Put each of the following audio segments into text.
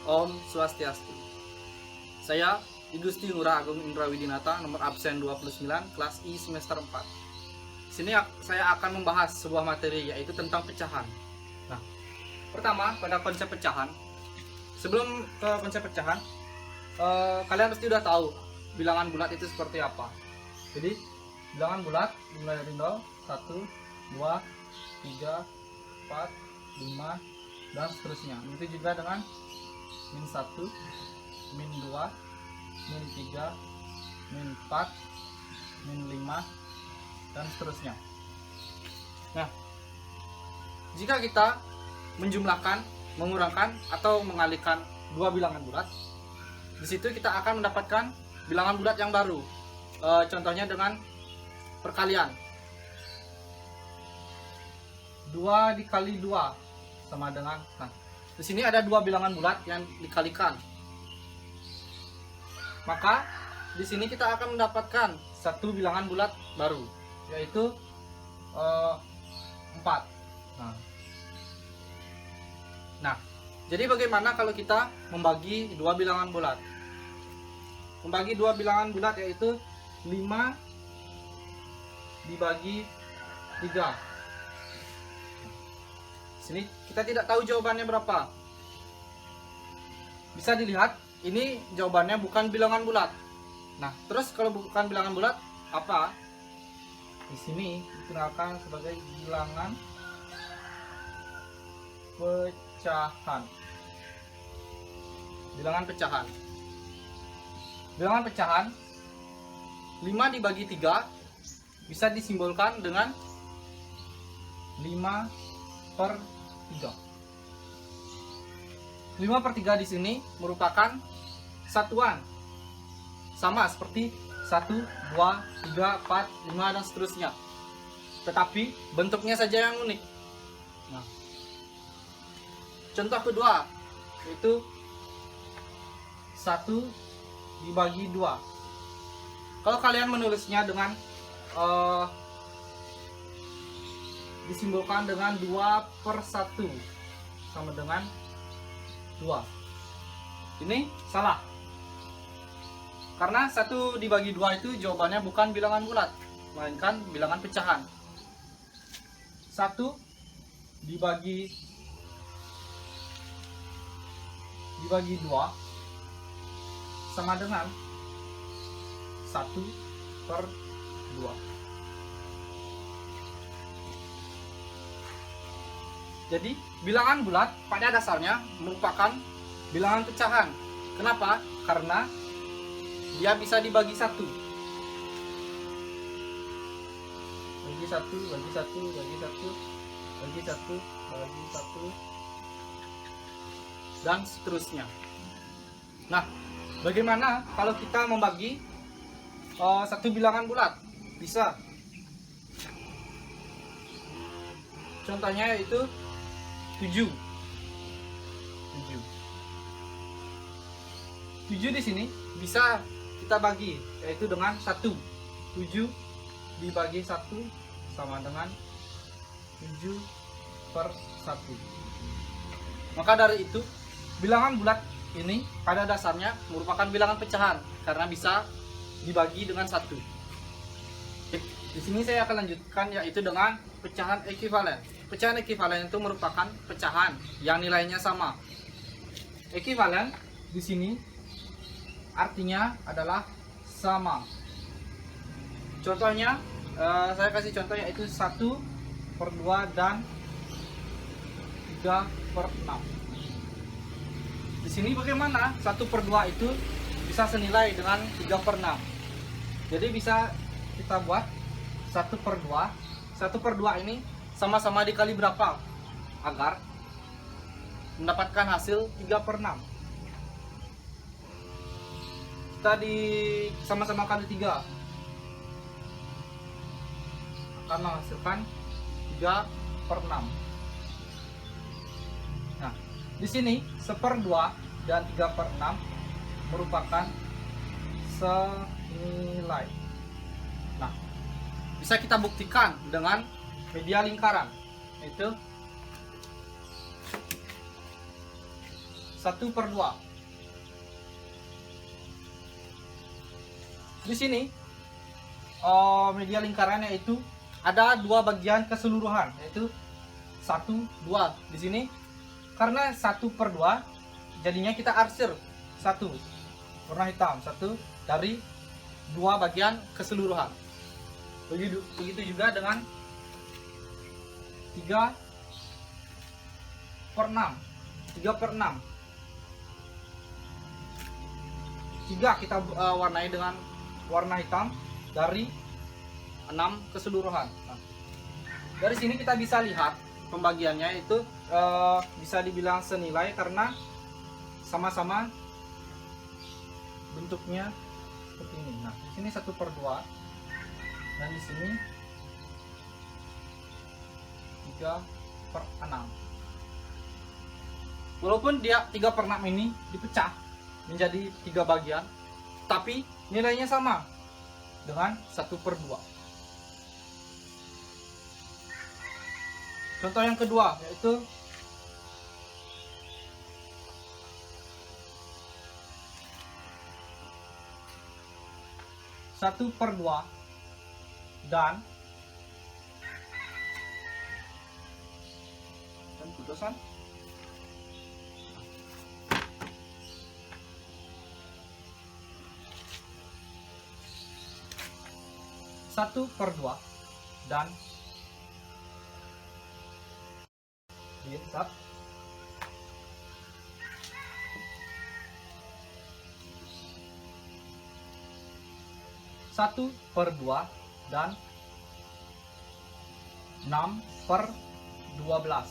Om Swastiastu. Saya Igusti Ngurah Agung Indra Widinata, nomor absen 29, kelas I semester 4. Sini saya akan membahas sebuah materi, yaitu tentang pecahan. Nah, pertama pada konsep pecahan. Sebelum ke konsep pecahan, kalian pasti udah tahu bilangan bulat itu seperti apa. Jadi bilangan bulat dimulai dari 0, 1, 2, 3, 4, 5, dan seterusnya. Begitu juga dengan min 1, min 2, min 3, min 4, min 5, dan seterusnya. Nah, jika kita menjumlahkan, mengurangkan, atau mengalihkan dua bilangan bulat, di situ kita akan mendapatkan bilangan bulat yang baru. Contohnya dengan perkalian. 2 dikali 2 sama dengan, nah, di sini ada dua bilangan bulat yang dikalikan. Maka di sini kita akan mendapatkan satu bilangan bulat baru, yaitu 4. Nah, jadi bagaimana kalau kita membagi dua bilangan bulat? Membagi dua bilangan bulat yaitu 5 dibagi 3. Sini kita tidak tahu jawabannya berapa. Bisa dilihat, ini jawabannya bukan bilangan bulat. Nah, terus kalau bukan bilangan bulat, apa? Di sini dikenalkan sebagai bilangan pecahan. Bilangan pecahan. Bilangan pecahan 5 dibagi 3 bisa disimbolkan dengan 5/3. 5/3 di sini merupakan satuan. Sama seperti 1, 2, 3, 4, 5, dan seterusnya. Tetapi bentuknya saja yang unik. Nah, contoh kedua yaitu 1 dibagi 2. Kalau kalian menulisnya dengan disimbolkan dengan 2/1 sama dengan 2. Ini salah. Karena 1 dibagi 2 itu jawabannya bukan bilangan bulat, melainkan bilangan pecahan. 1 dibagi 2 sama dengan 1/2. Jadi bilangan bulat pada dasarnya merupakan bilangan pecahan. Kenapa? Karena dia bisa dibagi 1. Bagi 1, bagi 1, bagi 1, bagi 1, bagi 1, dan seterusnya. Nah, bagaimana kalau kita membagi satu bilangan bulat? Bisa. Contohnya yaitu 7. 7 di sini bisa kita bagi, yaitu dengan 1. 7 dibagi 1 sama dengan 7/1. Maka dari itu, bilangan bulat ini pada dasarnya merupakan bilangan pecahan karena bisa dibagi dengan 1. Di sini saya akan lanjutkan, yaitu dengan pecahan ekuivalen. Pecahan ekuivalen itu merupakan pecahan yang nilainya sama. Ekuivalen di sini artinya adalah sama. Contohnya, saya kasih contoh yaitu 1/2 dan 3/6. Di sini bagaimana 1/2 itu bisa senilai dengan 3/6? Jadi bisa kita buat 1/2. 1/2 ini sama-sama dikali berapa agar mendapatkan hasil 3/6. Kita sama-sama kali 3 akan menghasilkan 3/6. Nah, di sini 1/2 dan 3/6 merupakan senilai. Nah, bisa kita buktikan dengan media lingkaran, yaitu 1 1/2. Di sini media lingkarannya itu ada 2 bagian keseluruhan, yaitu 1, 2. Di sini karena 1/2 jadinya kita arsir 1 warna hitam, 1 dari 2 bagian keseluruhan. Begitu juga dengan 3/6. 3/6. 3 kita warnai dengan warna hitam dari 6 keseluruhan. Nah, dari sini kita bisa lihat pembagiannya itu bisa dibilang senilai karena sama-sama bentuknya seperti ini. Nah, di sini 1/2 dan di sini 3/6. Walaupun dia 3/6 ini dipecah menjadi 3 bagian, tapi nilainya sama dengan 1/2. Contoh yang kedua yaitu satu per dua dan putusan 1/2 dan lihat 1/2 dan 6/12.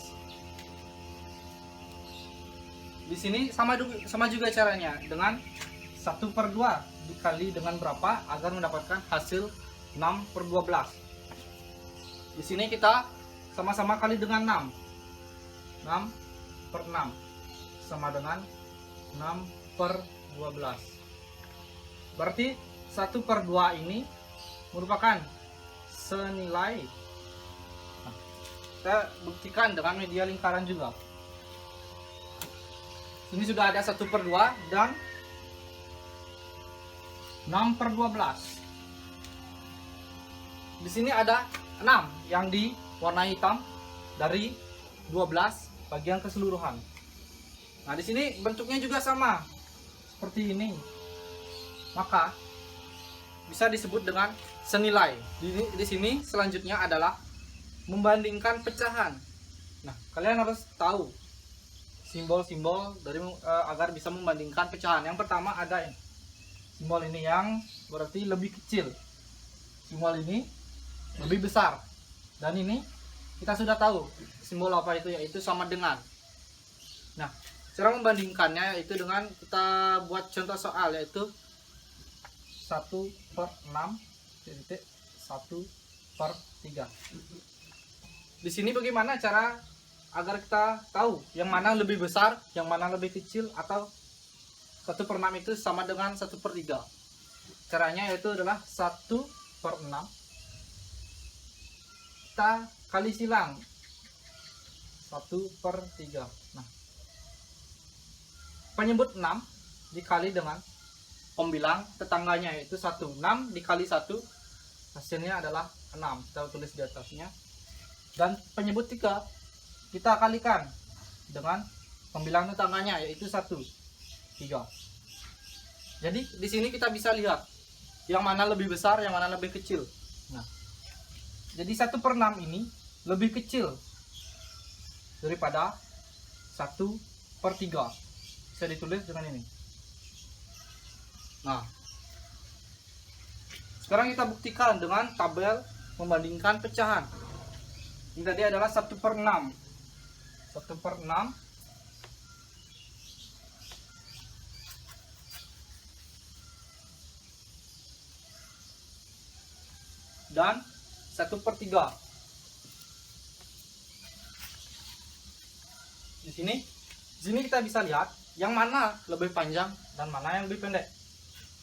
Di sini sama juga caranya, dengan 1/2 dikali dengan berapa agar mendapatkan hasil 6/12. Di sini kita sama-sama kali dengan 6. 6/6 sama dengan 6/12. Berarti 1/2 ini merupakan senilai. Nah, kita buktikan dengan media lingkaran juga. Ini sudah ada 1/2 dan 6/12. Di sini ada 6 yang diwarnai hitam dari 12 bagian keseluruhan. Nah, di sini bentuknya juga sama seperti ini. Maka bisa disebut dengan senilai. Di sini selanjutnya adalah membandingkan pecahan. Nah, kalian harus tahu simbol-simbol dari agar bisa membandingkan pecahan. Yang pertama ada simbol ini yang berarti lebih kecil. Simbol ini lebih besar. Dan ini kita sudah tahu simbol apa itu, yaitu sama dengan. Nah, cara membandingkannya itu dengan kita buat contoh soal, yaitu 1/6 titik 1/3. Di sini bagaimana cara agar kita tahu yang mana lebih besar, yang mana lebih kecil, atau 1/6 itu sama dengan 1/3? Caranya yaitu adalah 1/6 kita kali silang 1/3. Nah, penyebut 6 dikali dengan pembilang tetangganya, yaitu 1. 6 dikali 1 hasilnya adalah 6. Kita tulis di atasnya. Dan penyebut 3 kita kalikan dengan pembilang tetangganya, yaitu 1, 3. Jadi di sini kita bisa lihat yang mana lebih besar, yang mana lebih kecil. Nah, jadi 1/6 ini lebih kecil daripada 1/3. Bisa ditulis dengan ini. Nah, sekarang kita buktikan dengan tabel membandingkan pecahan. Ini tadi adalah 1/6. 1/6 dan 1/3. Di sini kita bisa lihat yang mana lebih panjang dan mana yang lebih pendek.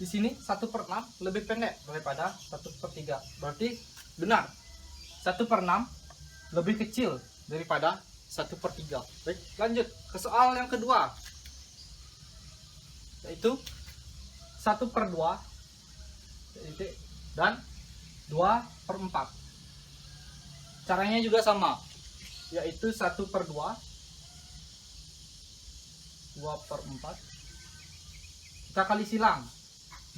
Di sini 1/6 lebih pendek daripada 1/3. Berarti benar 1/6 lebih kecil daripada 1/3. Baik, lanjut ke soal yang kedua. yaitu 1/2 dan 2/4. Caranya juga sama, yaitu 1/2, 2/4 kita kali silang,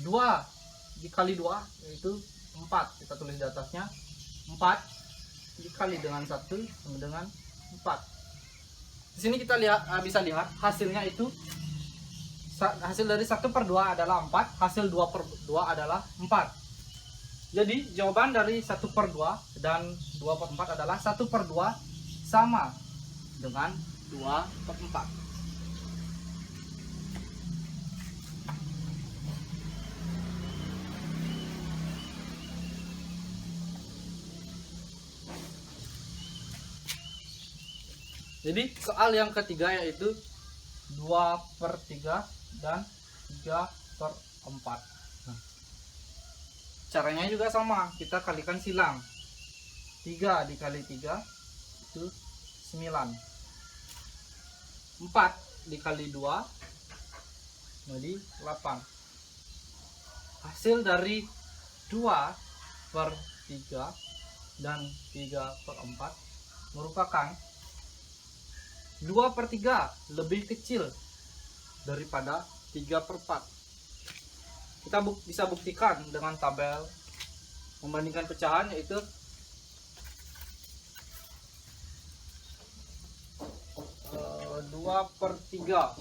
2 dikali 2 yaitu 4, kita tulis di atasnya 4 dikali dengan 1 sama dengan 4. Di sini kita bisa lihat hasilnya itu, hasil dari 1/2 adalah 4, hasil 2/2 adalah 4. Jadi jawaban dari 1/2 dan 2/4 adalah 1/2 sama dengan 2/4. Jadi soal yang ketiga yaitu 2/3 dan 3/4. Nah, caranya juga sama, kita kalikan silang. 3 dikali 3 itu 9. 4 dikali 2 jadi 8. Hasil dari 2/3 dan 3/4 merupakan 2/3 lebih kecil daripada 3/4. Kita bisa buktikan dengan tabel membandingkan pecahan, yaitu 2/3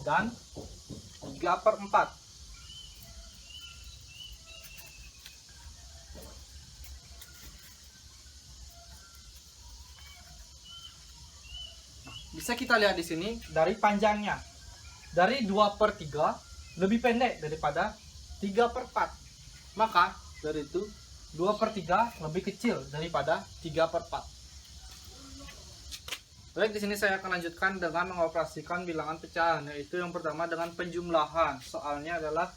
dan 3/4. Bisa kita lihat di sini dari panjangnya. Dari 2/3 lebih pendek daripada 3/4. Maka dari itu 2/3 lebih kecil daripada 3/4. Baik, di sini saya akan lanjutkan dengan mengoperasikan bilangan pecahan, yaitu yang pertama dengan penjumlahan. Soalnya adalah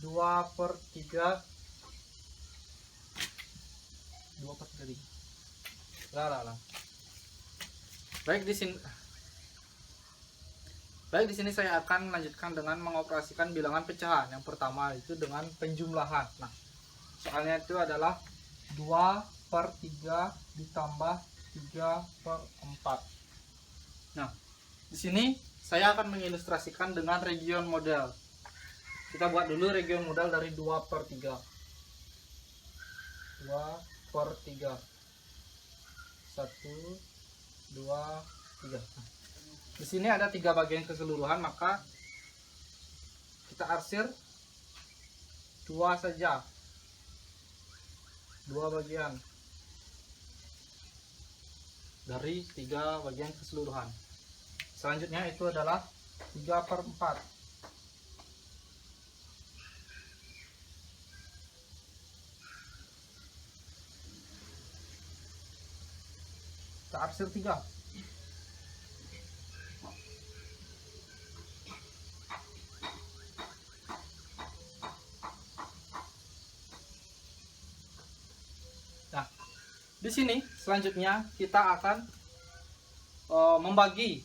2/3 Baik, di sini saya akan melanjutkan dengan mengoperasikan bilangan pecahan. Yang pertama itu dengan penjumlahan. Nah, soalnya itu adalah 2/3 ditambah 3/4. Nah, di sini saya akan mengilustrasikan dengan region model. Kita buat dulu region model dari 2/3. 2/3. 1, 2, 3. Nah, di sini ada 3 bagian keseluruhan, maka kita arsir 2 saja. 2 bagian dari 3 bagian keseluruhan. Selanjutnya itu adalah 3/4. Kita arsir 3. Nah, di sini selanjutnya kita akan membagi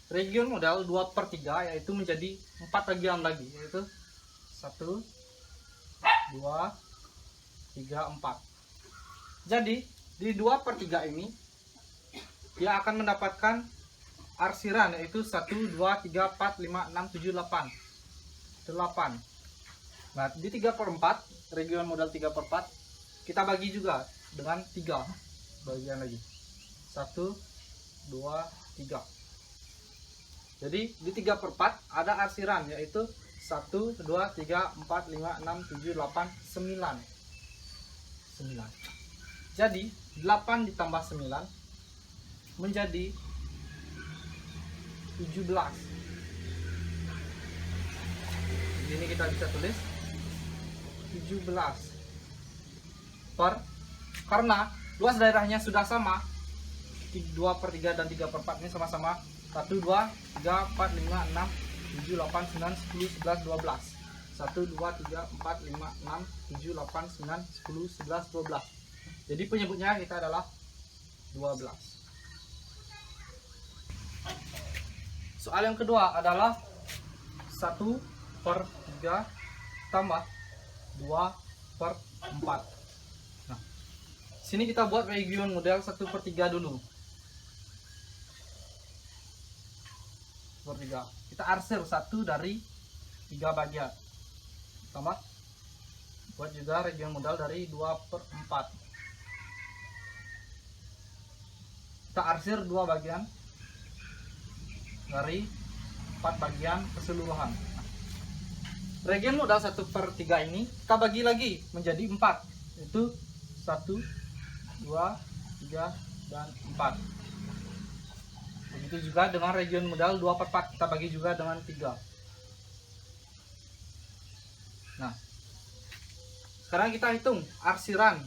region model 2/3 yaitu menjadi 4 bagian lagi, yaitu 1, 2, 3, 4. Jadi di 2/3 ini dia akan mendapatkan arsiran, yaitu 1, 2, 3, 4, 5, 6, 7, 8. 8. Nah, di 3/4 region model 3/4 kita bagi juga dengan 3 bagian lagi. 1, 2, 3. Jadi di 3/4 ada arsiran, yaitu 1, 2, 3, 4, 5, 6, 7, 8, 9. 9. Jadi 8 ditambah 9 menjadi 17. Ini kita bisa tulis 17 karena luas daerahnya sudah sama, 2/3 dan 3/4 ini sama-sama 1, 2, 3, 4, 5, 6, 7, 8, 9, 10, 11, 12. 1, 2, 3, 4, 5, 6, 7, 8, 9, 10, 11, 12. Jadi penyebutnya kita adalah 12. Soal yang kedua adalah 1/3 tambah 2/4. Nah, sini kita buat region model 1/3 dulu. 1/3. Kita arsir 1 dari 3 bagian. Tambah buat juga region model dari 2/4. Kita arsir 2 bagian dari 4 bagian keseluruhan. Region modal 1/3 ini kita bagi lagi menjadi 4, itu 1, 2, 3, dan 4. Begitu juga dengan region modal 2/4 kita bagi juga dengan 3. Nah, sekarang kita hitung arsiran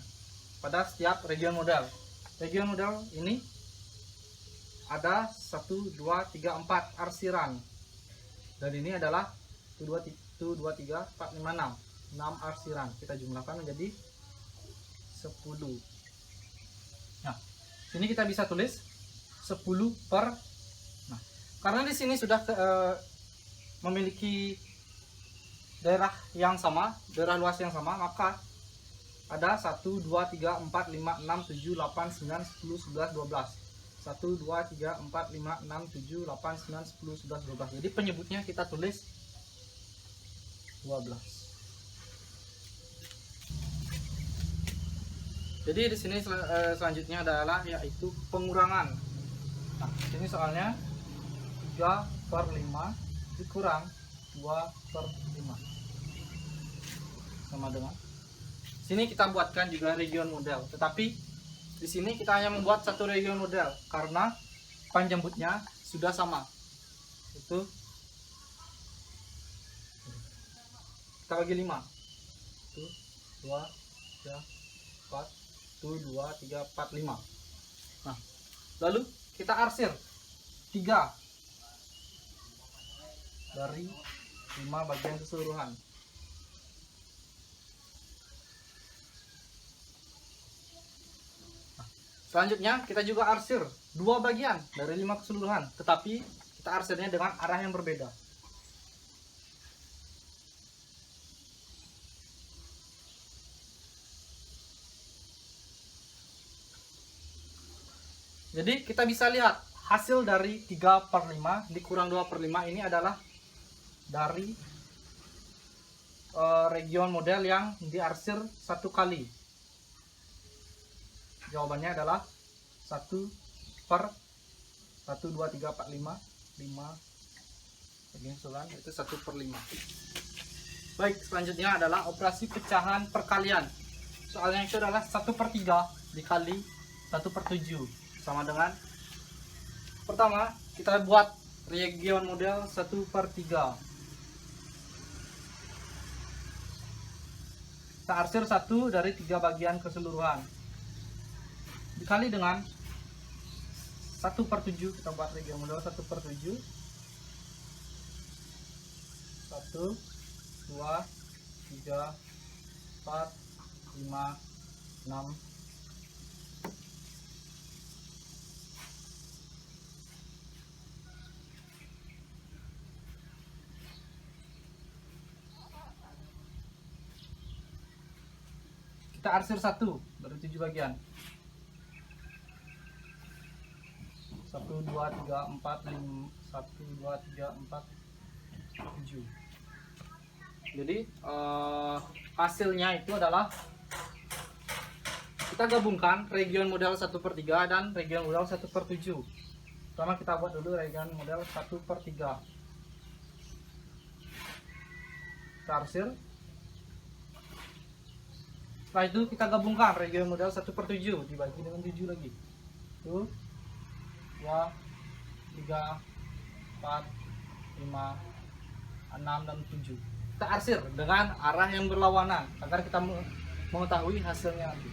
pada setiap region modal. Region modal ini ada 1, 2, 3, 4 arsiran. Dan ini adalah 1, 2, 3, 4, 5, 6. 6 arsiran. Kita jumlahkan menjadi 10. Nah, sini kita bisa tulis 10 per. Nah, karena di sini sudah memiliki daerah yang sama, daerah luas yang sama, maka ada 1, 2, 3, 4, 5, 6, 7, 8, 9, 10, 11, 12. 1, 2, 3, 4, 5, 6, 7, 8, 9, 10, 11, 12. Jadi penyebutnya kita tulis 12. Jadi di sini selanjutnya adalah yaitu pengurangan. Nah, ini soalnya 3/5 dikurang 2/5 sama dengan. Sini kita buatkan juga region model, tetapi di sini kita hanya membuat satu region model karena panjambutnya sudah sama. Itu kita bagi 5. 1, 2, 3, 4. 1, 2, 3, 4, 5. Nah, lalu kita arsir 3 dari 5 bagian keseluruhan. Nah, selanjutnya kita juga arsir 2 bagian dari 5 keseluruhan, tetapi kita arsirnya dengan arah yang berbeda. Jadi kita bisa lihat hasil dari 3/5 dikurang 2/5 ini adalah dari region model yang diarsir 1 kali. Jawabannya adalah 1/1, 2, 3, 4, 5 bagian keseluruhan, itu 1/5. Baik, selanjutnya adalah operasi pecahan perkalian. Soalnya itu adalah 1/3 dikali 1/7 sama dengan, pertama kita buat region model 1/3. Kita arsir 1 dari 3 bagian keseluruhan dikali dengan 1/7. Kita buat region model 1/7. 1, 2, 3, 4, 5, 6. Kita arsir 1 dari 7 bagian. 1, 2, 3, 4, 5, 1, 2, 3, 4, 7. Jadi hasilnya itu adalah kita gabungkan region model 1/3 dan region model 1/7. Pertama kita buat dulu region model 1/3. Kita arsir. Setelah itu kita gabungkan region model 1/7 dibagi dengan 7 lagi. 1, 2, 3, 4, 5, 6, dan 7. Kita arsir dengan arah yang berlawanan agar kita mengetahui hasilnya nanti.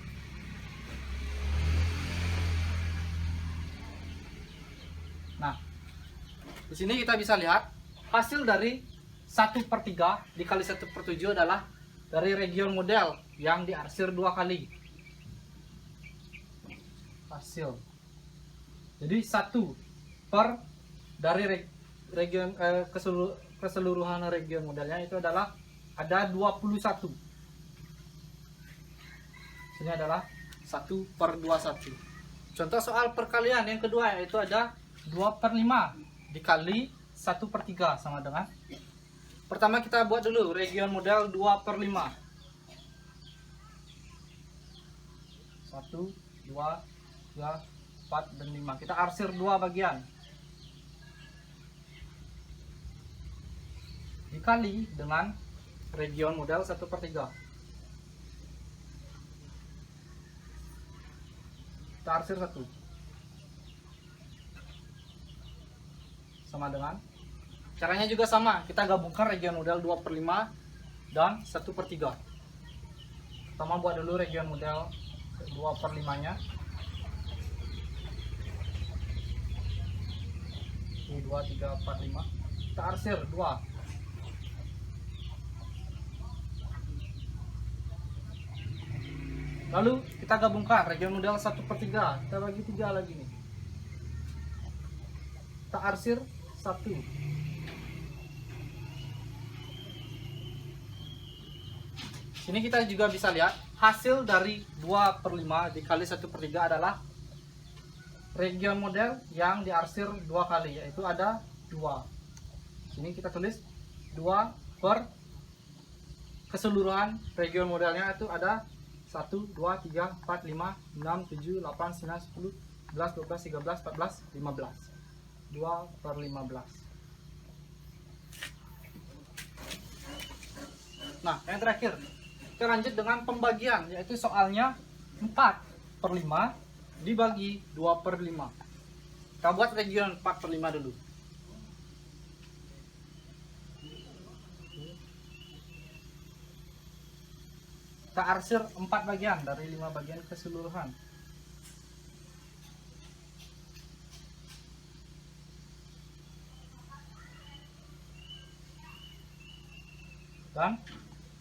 Nah, di sini kita bisa lihat hasil dari 1/3 dikali 1/7 adalah dari region model yang diarsir 2 kali. hasil. Jadi 1 per dari region keseluruhan region modelnya itu adalah ada 21. Ini adalah 1 per 21. Contoh soal perkalian yang kedua yaitu ada 2 per 5 dikali 1 per 3 sama dengan. Pertama kita buat dulu region model 2 per 5. 1, 2, 3, 4, dan 5. Kita arsir 2 bagian. Dikali dengan region model 1 per 3. Kita arsir 1. Sama dengan. Caranya juga sama. Kita gabungkan region model 2 per 5 dan 1 per 3. Pertama buat dulu region model 2 per 5 nya. 2, 3, 4, 5. Kita arsir 2. Lalu kita gabungkan region model 1 per 3. Kita bagi 3 lagi nih. Kita arsir 1. Sini kita juga bisa lihat hasil dari 2 per 5 dikali 1 per 3 adalah region model yang diarsir 2 kali, yaitu ada 2. Sini kita tulis 2 per keseluruhan region modelnya itu ada 1, 2, 3, 4, 5, 6, 7, 8, 9, 10, 11, 12, 13, 14, 15. 2 per 15. Nah, yang terakhir kita lanjut dengan pembagian, yaitu soalnya 4 per 5 dibagi 2 per 5. Kita buat region 4 per 5 dulu. Kita arsir 4 bagian dari 5 bagian keseluruhan. Dan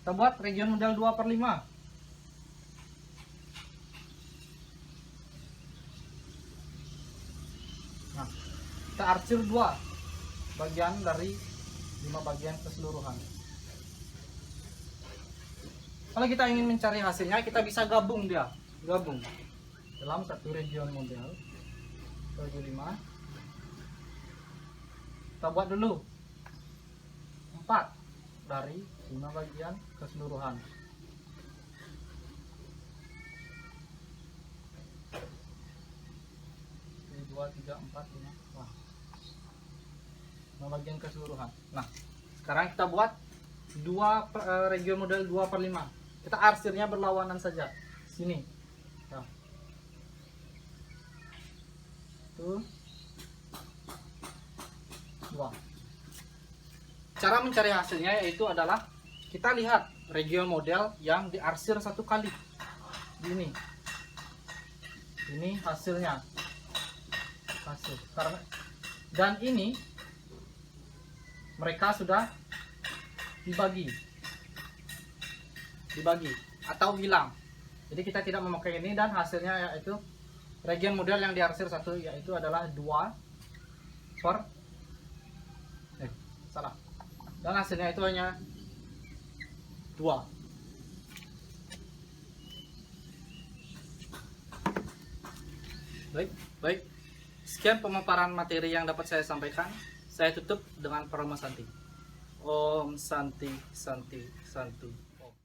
kita buat region model 2 per 5. Nah, kita arsir 2 bagian dari 5 bagian keseluruhan. Kalau kita ingin mencari hasilnya, kita bisa gabung dalam satu region model bagi 5. Kita buat dulu 4 dari 5 bagian keseluruhan. Ini 2, 3, 4, 5. Wah. 5 bagian keseluruhan. Nah, sekarang kita buat region model 2 per 5. Kita arsirnya berlawanan saja. Sini. Nah. Tuh. 2. Cara mencari hasilnya yaitu adalah kita lihat region model yang diarsir 1 kali. Ini hasilnya. Dan ini mereka sudah dibagi atau hilang. Jadi kita tidak memakai ini dan hasilnya yaitu region model yang diarsir 1 yaitu adalah 2 per salah. Dan hasilnya itu hanya 2. Baik. Sekian pemaparan materi yang dapat saya sampaikan. Saya tutup dengan Parama Santi. Om Santi Santi Santi.